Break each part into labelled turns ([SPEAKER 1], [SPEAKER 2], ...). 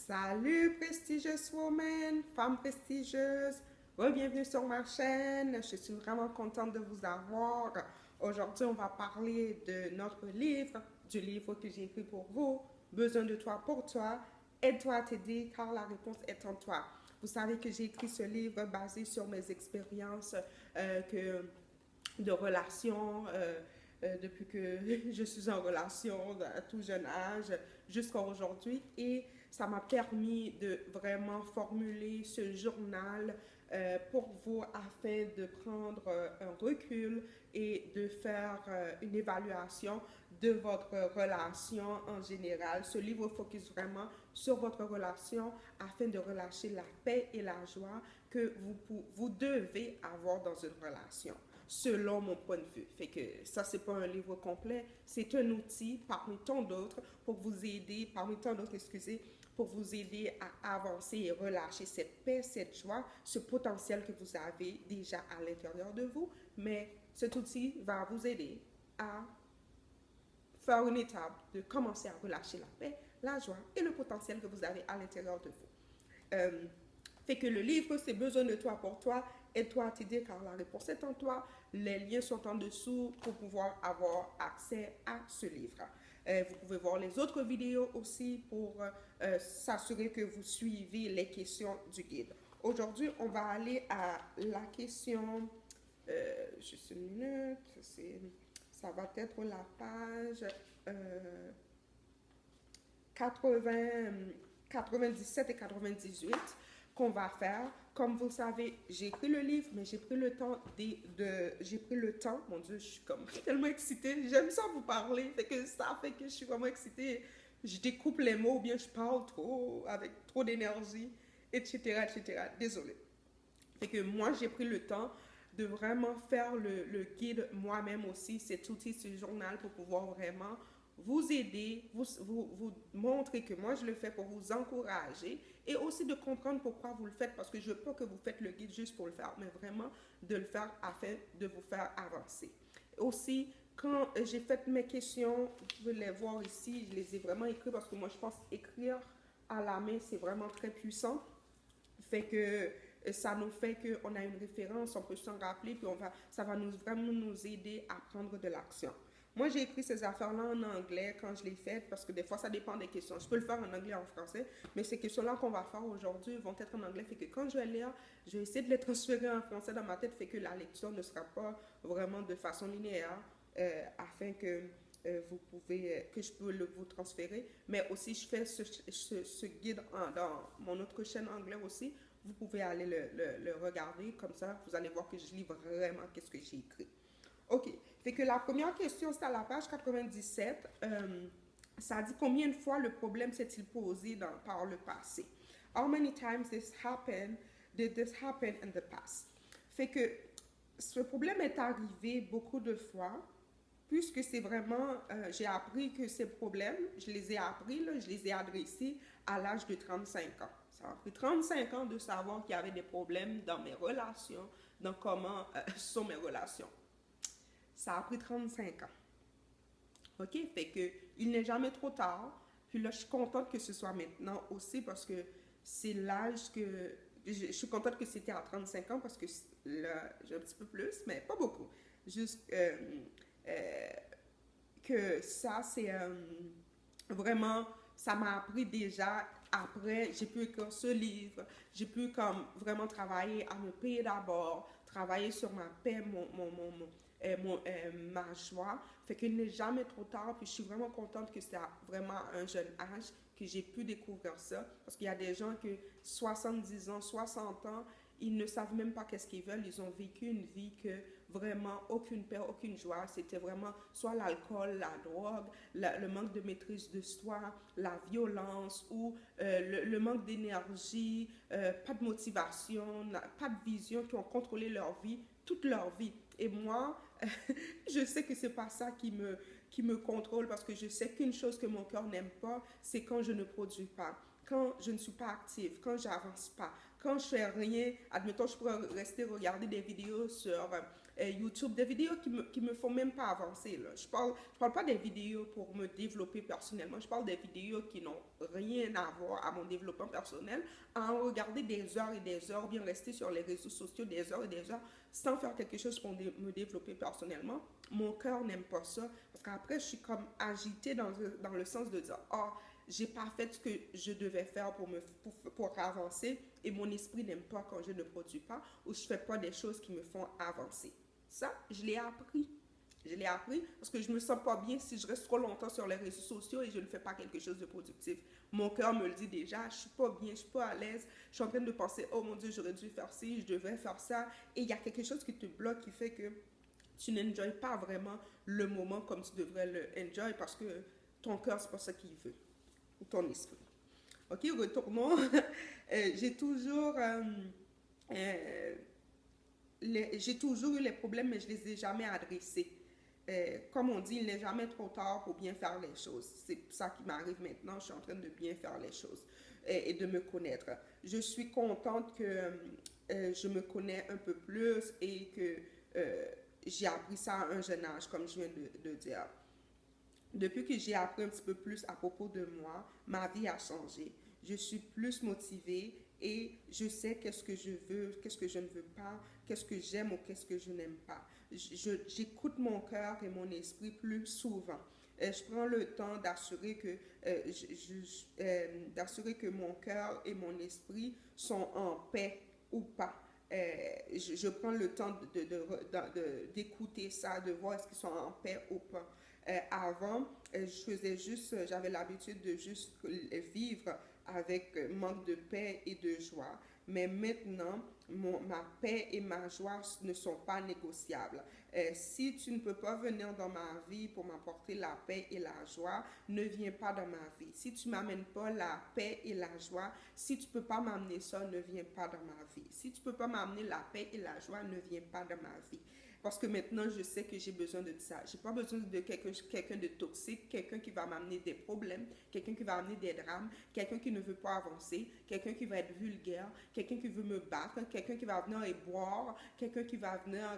[SPEAKER 1] Salut prestigieuse woman, femme prestigieuse, bienvenue sur ma chaîne, je suis vraiment contente de vous avoir. Aujourd'hui, on va parler de notre livre, du livre que j'ai écrit pour vous, Besoin de toi pour toi, aide-toi à t'aider car la réponse est en toi. Vous savez que j'ai écrit ce livre basé sur mes expériences de relations depuis que je suis en relation à tout jeune âge jusqu'à aujourd'hui et ça m'a permis de vraiment formuler ce journal pour vous afin de prendre un recul et de faire une évaluation de votre relation en général. Ce livre focus vraiment sur votre relation afin de relâcher la paix et la joie que vous devez avoir dans une relation selon mon point de vue. Fait que ça, c'est pas un livre complet, c'est un outil parmi tant d'autres pour vous aider, parmi tant d'autres, excusez, pour vous aider à avancer et relâcher cette paix, cette joie, ce potentiel que vous avez déjà à l'intérieur de vous. Mais cet outil va vous aider à faire une étape de commencer à relâcher la paix, la joie et le potentiel que vous avez à l'intérieur de vous. Fait que le livre, c'est Besoin de toi pour toi, aide-toi à t'aider car la réponse est en toi. Les liens sont en dessous pour pouvoir avoir accès à ce livre. Vous pouvez voir les autres vidéos aussi pour s'assurer que vous suivez les questions du guide. Aujourd'hui, on va aller à la question, juste une minute, ça va être la page 80, 97 et 98 qu'on va faire. Comme vous le savez, j'ai écrit le livre, mais j'ai pris le temps mon Dieu, je suis comme tellement excitée, j'aime ça vous parler, ça fait que je suis vraiment excitée, je découpe les mots, ou bien je parle trop, avec trop d'énergie, etc., etc., désolée. Fait que moi, j'ai pris le temps de vraiment faire le guide moi-même aussi, cet outil, ce journal pour pouvoir vraiment vous aider, vous montrer que moi je le fais pour vous encourager et aussi de comprendre pourquoi vous le faites parce que je veux pas que vous faites le guide juste pour le faire, mais vraiment de le faire afin de vous faire avancer. Aussi, quand j'ai fait mes questions, vous pouvez les voir ici, je les ai vraiment écrites parce que moi je pense écrire à la main c'est vraiment très puissant. Fait que ça nous fait qu'on a une référence, on peut s'en rappeler, puis ça va vraiment nous aider à prendre de l'action. Moi, j'ai écrit ces affaires-là en anglais quand je l'ai fait, parce que des fois, ça dépend des questions. Je peux le faire en anglais et en français, mais ces questions-là qu'on va faire aujourd'hui vont être en anglais, fait que quand je vais lire, je vais essayer de les transférer en français dans ma tête, fait que la lecture ne sera pas vraiment de façon linéaire, afin que que je peux vous transférer. Mais aussi, je fais ce guide dans mon autre chaîne anglais aussi. Vous pouvez aller le regarder, comme ça, vous allez voir que je lis vraiment qu'est-ce que j'ai écrit. OK. Fait que la première question, c'est à la page 97. Ça dit combien de fois le problème s'est-il posé par le passé? How many times did this happen in the past? Fait que ce problème est arrivé beaucoup de fois, puisque c'est vraiment, j'ai appris que ces problèmes, je les ai appris, là, je les ai adressés à l'âge de 35 ans. Ça m'a pris 35 ans de savoir qu'il y avait des problèmes dans mes relations, dans comment sont mes relations. Ça a pris 35 ans. OK? Fait que il n'est jamais trop tard. Puis là, je suis contente que ce soit maintenant aussi parce que c'est l'âge que... Je suis contente que c'était à 35 ans parce que là, j'ai un petit peu plus, mais pas beaucoup. Juste euh, que ça, c'est vraiment... Ça m'a appris déjà après, j'ai pu écrire ce livre, j'ai pu comme vraiment travailler à me payer d'abord, travailler sur ma paix, ma joie. Fait qu'il n'est jamais trop tard. Puis je suis vraiment contente que c'est vraiment un jeune âge que j'ai pu découvrir ça. Parce qu'il y a des gens que 70 ans, 60 ans, ils ne savent même pas qu'est-ce qu'ils veulent. Ils ont vécu une vie que vraiment aucune paix, aucune joie. C'était vraiment soit l'alcool, la drogue, le manque de maîtrise de soi, la violence ou le manque d'énergie, pas de motivation, pas de vision, qui ont contrôlé leur vie, toute leur vie. Et moi, je sais que c'est pas ça qui me contrôle parce que je sais qu'une chose que mon cœur n'aime pas, c'est quand je ne produis pas, quand je ne suis pas active, quand j'avance pas, quand je fais rien. Admettons, je pourrais rester regarder des vidéos sur YouTube, des vidéos qui me font même pas avancer. Là. Je parle pas des vidéos pour me développer personnellement. Je parle des vidéos qui n'ont rien à voir à mon développement personnel. À en regarder des heures et des heures, bien rester sur les réseaux sociaux des heures et des heures sans faire quelque chose pour me développer personnellement. Mon cœur n'aime pas ça parce qu'après, je suis comme agitée dans le sens de dire, oh, j'ai pas fait ce que je devais faire pour avancer et mon esprit n'aime pas quand je ne produis pas ou je fais pas des choses qui me font avancer. Ça, je l'ai appris. Je l'ai appris parce que je me sens pas bien si je reste trop longtemps sur les réseaux sociaux et je ne fais pas quelque chose de productif. Mon cœur me le dit déjà, je suis pas bien, je suis pas à l'aise, je suis en train de penser, oh mon Dieu, j'aurais dû faire ci, je devrais faire ça. Et il y a quelque chose qui te bloque, qui fait que tu n'enjoys pas vraiment le moment comme tu devrais le enjoy parce que ton cœur, c'est pas ça qu'il veut, ou ton esprit. Ok, retournons. J'ai toujours j'ai toujours eu les problèmes, mais je ne les ai jamais adressés. Comme on dit, il n'est jamais trop tard pour bien faire les choses. C'est ça qui m'arrive maintenant. Je suis en train de bien faire les choses et de me connaître. Je suis contente que je me connais un peu plus et que j'ai appris ça à un jeune âge, comme je viens de dire. Depuis que j'ai appris un petit peu plus à propos de moi, ma vie a changé. Je suis plus motivée et je sais qu'est-ce que je veux, qu'est-ce que je ne veux pas, qu'est-ce que j'aime ou qu'est-ce que je n'aime pas. J'écoute mon cœur et mon esprit plus souvent. Je prends le temps d'assurer d'assurer que mon cœur et mon esprit sont en paix ou pas. Je prends le temps d'écouter ça, de voir est-ce qu'ils sont en paix ou pas. Avant, j'avais l'habitude de juste vivre avec manque de paix et de joie. Mais maintenant, ma paix et ma joie ne sont pas négociables. Si tu ne peux pas venir dans ma vie pour m'apporter la paix et la joie, ne viens pas dans ma vie. Si tu ne m'amènes pas la paix et la joie, si tu ne peux pas m'amener ça, ne viens pas dans ma vie. Si tu ne peux pas m'amener la paix et la joie, ne viens pas dans ma vie. Parce que maintenant, je sais que j'ai besoin de ça. Je n'ai pas besoin de quelqu'un de toxique, quelqu'un qui va m'amener des problèmes, quelqu'un qui va amener des drames, quelqu'un qui ne veut pas avancer, quelqu'un qui va être vulgaire, quelqu'un qui veut me battre, quelqu'un qui va venir et boire, quelqu'un qui va venir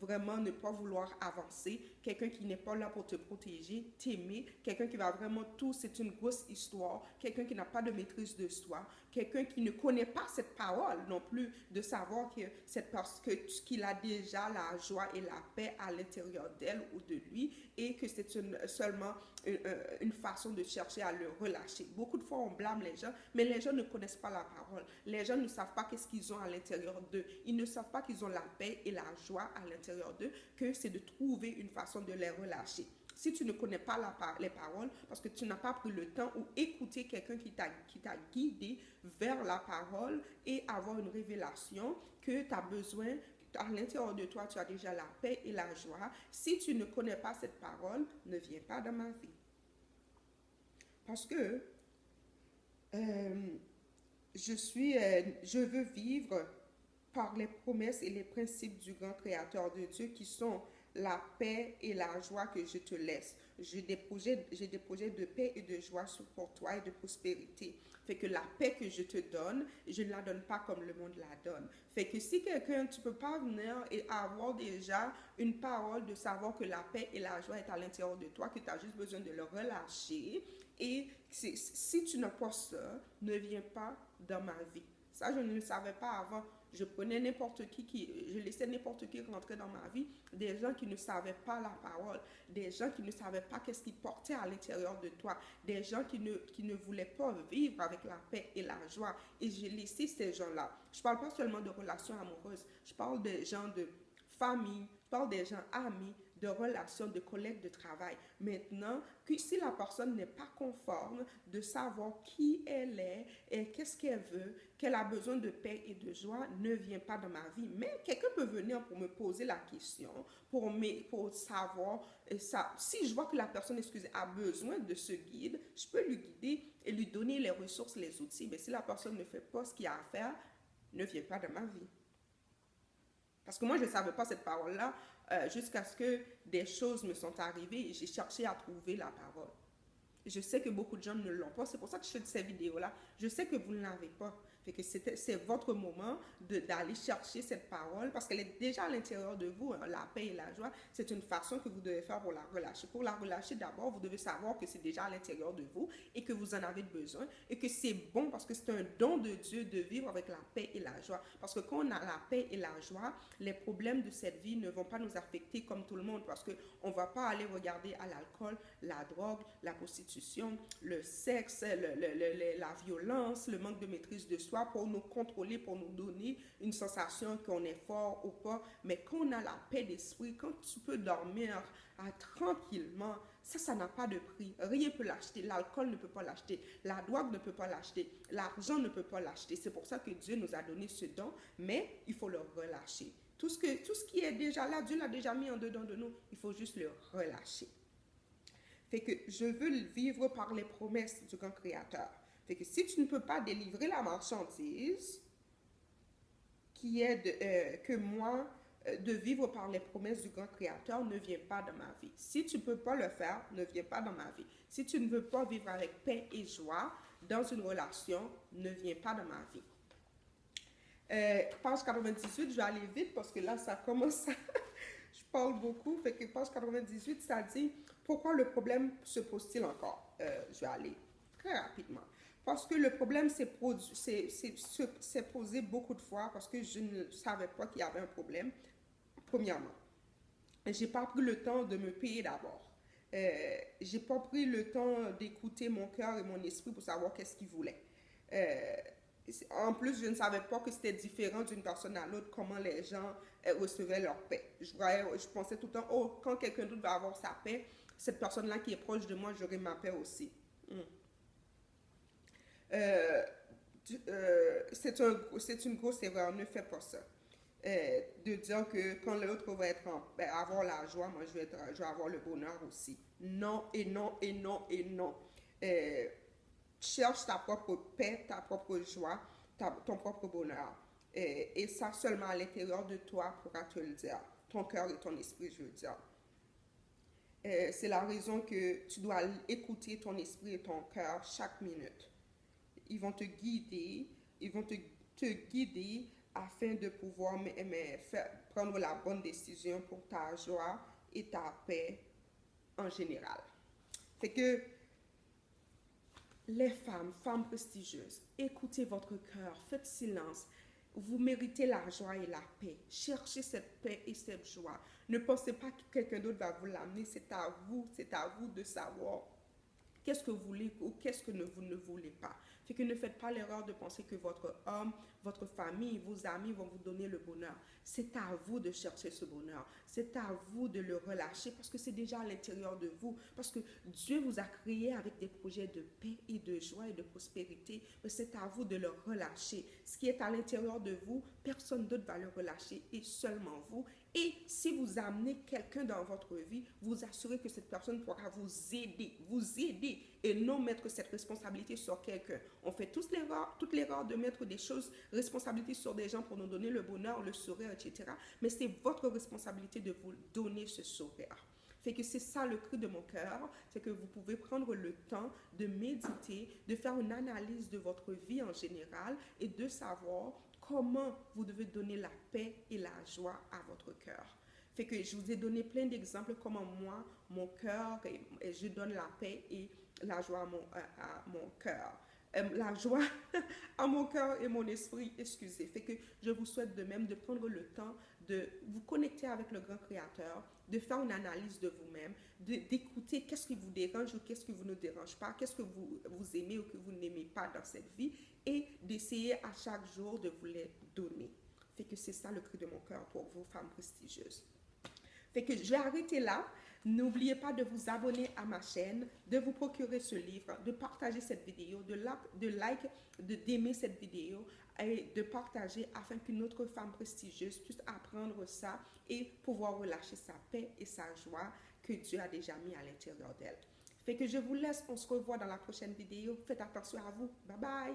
[SPEAKER 1] vraiment ne pas vouloir avancer, quelqu'un qui n'est pas là pour te protéger, t'aimer, quelqu'un qui va vraiment tout, c'est une grosse histoire, quelqu'un qui n'a pas de maîtrise de soi, quelqu'un qui ne connaît pas cette parole non plus, de savoir qu'il a déjà la joie et la paix à l'intérieur d'elle ou de lui et que c'est seulement une façon de chercher à le relâcher. Beaucoup de fois, on blâme les gens, mais les gens ne connaissent pas la parole. Les gens ne savent pas qu'est-ce qu'ils ont à l'intérieur d'eux. Ils ne savent pas qu'ils ont la paix et la joie à l'intérieur d'eux, que c'est de trouver une façon de les relâcher. Si tu ne connais pas les paroles, parce que tu n'as pas pris le temps ou écouté quelqu'un qui t'a guidé vers la parole et avoir une révélation que tu as besoin, à l'intérieur de toi, tu as déjà la paix et la joie. Si tu ne connais pas cette parole, ne viens pas dans ma vie. Parce que je veux vivre par les promesses et les principes du grand Créateur de Dieu qui sont la paix et la joie que je te laisse. J'ai des projets de paix et de joie pour toi et de prospérité. Fait que la paix que je te donne, je ne la donne pas comme le monde la donne. Fait que si quelqu'un, tu ne peux pas venir et avoir déjà une parole de savoir que la paix et la joie est à l'intérieur de toi, que tu as juste besoin de le relâcher. Et si tu n'as pas ça, ne viens pas dans ma vie. Ça, je ne le savais pas avant. Je prenais je laissais n'importe qui rentrer dans ma vie, des gens qui ne savaient pas la parole, des gens qui ne savaient pas qu'est-ce qu'ils portaient à l'intérieur de toi, des gens qui ne voulaient pas vivre avec la paix et la joie. Et j'ai laissé ces gens-là. Je ne parle pas seulement de relations amoureuses, je parle des gens de famille, je parle des gens amis, de relations, de collègues de travail. Maintenant, si la personne n'est pas conforme de savoir qui elle est et qu'est-ce qu'elle veut, qu'elle a besoin de paix et de joie, ne vient pas dans ma vie. Mais quelqu'un peut venir pour me poser la question, pour savoir, si je vois que la personne, a besoin de ce guide, je peux lui guider et lui donner les ressources, les outils. Mais si la personne ne fait pas ce qu'il y a à faire, ne vient pas dans ma vie. Parce que moi, je ne savais pas cette parole-là jusqu'à ce que des choses me sont arrivées et j'ai cherché à trouver la parole. Je sais que beaucoup de gens ne l'ont pas. C'est pour ça que je fais ces vidéos-là. Je sais que vous ne l'avez pas. Fait que c'est votre moment d'aller chercher cette parole parce qu'elle est déjà à l'intérieur de vous, hein, la paix et la joie. C'est une façon que vous devez faire pour la relâcher. Pour la relâcher, d'abord, vous devez savoir que c'est déjà à l'intérieur de vous et que vous en avez besoin et que c'est bon parce que c'est un don de Dieu de vivre avec la paix et la joie. Parce que quand on a la paix et la joie, les problèmes de cette vie ne vont pas nous affecter comme tout le monde parce qu'on ne va pas aller regarder à l'alcool, la drogue, la prostitution, le sexe, la violence, le manque de maîtrise de soi pour nous contrôler, pour nous donner une sensation qu'on est fort ou pas. Mais quand on a la paix d'esprit, quand tu peux dormir tranquillement, ça n'a pas de prix. Rien ne peut l'acheter. L'alcool ne peut pas l'acheter. La drogue ne peut pas l'acheter. L'argent ne peut pas l'acheter. C'est pour ça que Dieu nous a donné ce don, mais il faut le relâcher. Tout ce qui est déjà là, Dieu l'a déjà mis en dedans de nous. Il faut juste le relâcher. Fait que je veux le vivre par les promesses du grand créateur. Fait que si tu ne peux pas délivrer la marchandise, qui est que moi, de vivre par les promesses du grand créateur, ne viens pas dans ma vie. Si tu ne peux pas le faire, ne viens pas dans ma vie. Si tu ne veux pas vivre avec paix et joie dans une relation, ne viens pas dans ma vie. Page 98, je vais aller vite parce que là, ça commence à... je parle beaucoup. Fait que page 98, ça dit « Pourquoi le problème se pose-t-il encore? » Je vais aller très rapidement. Parce que le problème s'est posé beaucoup de fois parce que je ne savais pas qu'il y avait un problème, premièrement. J'ai pas pris le temps de me payer d'abord. J'ai pas pris le temps d'écouter mon cœur et mon esprit pour savoir qu'est-ce qu'il voulait. En plus, je ne savais pas que c'était différent d'une personne à l'autre, comment les gens recevaient leur paix. Je pensais tout le temps, oh, quand quelqu'un d'autre va avoir sa paix, cette personne-là qui est proche de moi, j'aurai ma paix aussi. C'est une grosse erreur, ne fais pas ça. De dire que quand l'autre va avoir la joie, moi je vais avoir le bonheur aussi. Non et non et non et non. Cherche ta propre paix, ta propre joie, ton propre bonheur. Et ça seulement à l'intérieur de toi pourra te le dire. Ton cœur et ton esprit, je veux dire. C'est la raison que tu dois écouter ton esprit et ton cœur chaque minute. Ils vont te guider, afin de pouvoir prendre la bonne décision pour ta joie et ta paix en général. Fait que les femmes prestigieuses, écoutez votre cœur, faites silence. Vous méritez la joie et la paix. Cherchez cette paix et cette joie. Ne pensez pas que quelqu'un d'autre va vous l'amener. C'est à vous de savoir qu'est-ce que vous voulez ou qu'est-ce que vous ne voulez pas. Fait que ne faites pas l'erreur de penser que votre homme, votre famille, vos amis vont vous donner le bonheur. C'est à vous de chercher ce bonheur. C'est à vous de le relâcher parce que c'est déjà à l'intérieur de vous. Parce que Dieu vous a créé avec des projets de paix et de joie et de prospérité. Mais c'est à vous de le relâcher. Ce qui est à l'intérieur de vous, personne d'autre va le relâcher et seulement vous. Et si vous amenez quelqu'un dans votre vie, vous assurez que cette personne pourra vous aider et non mettre cette responsabilité sur quelqu'un. On fait toute l'erreur de mettre des responsabilités sur des gens pour nous donner le bonheur, le sourire, etc. Mais c'est votre responsabilité de vous donner ce sourire. Fait que c'est ça le cri de mon cœur, c'est que vous pouvez prendre le temps de méditer, de faire une analyse de votre vie en général et de savoir comment vous devez donner la paix et la joie à votre cœur. Fait que je vous ai donné plein d'exemples comment moi, mon cœur, et je donne la paix et la joie à mon cœur. La joie à mon cœur et mon esprit, excusez. Fait que je vous souhaite de même de prendre le temps de vous connecter avec le grand créateur, de faire une analyse de vous-même, d'écouter qu'est-ce qui vous dérange ou qu'est-ce qui vous ne dérange pas, qu'est-ce que vous aimez ou que vous n'aimez pas dans cette vie et d'essayer à chaque jour de vous les donner. Fait que c'est ça le cri de mon cœur pour vous, femmes prestigieuses. Fait que je vais arrêter là. N'oubliez pas de vous abonner à ma chaîne, de vous procurer ce livre, de partager cette vidéo, d'aimer cette vidéo et de partager afin qu'une autre femme prestigieuse puisse apprendre ça et pouvoir relâcher sa paix et sa joie que Dieu a déjà mis à l'intérieur d'elle. Fait que je vous laisse, on se revoit dans la prochaine vidéo. Faites attention à vous. Bye bye!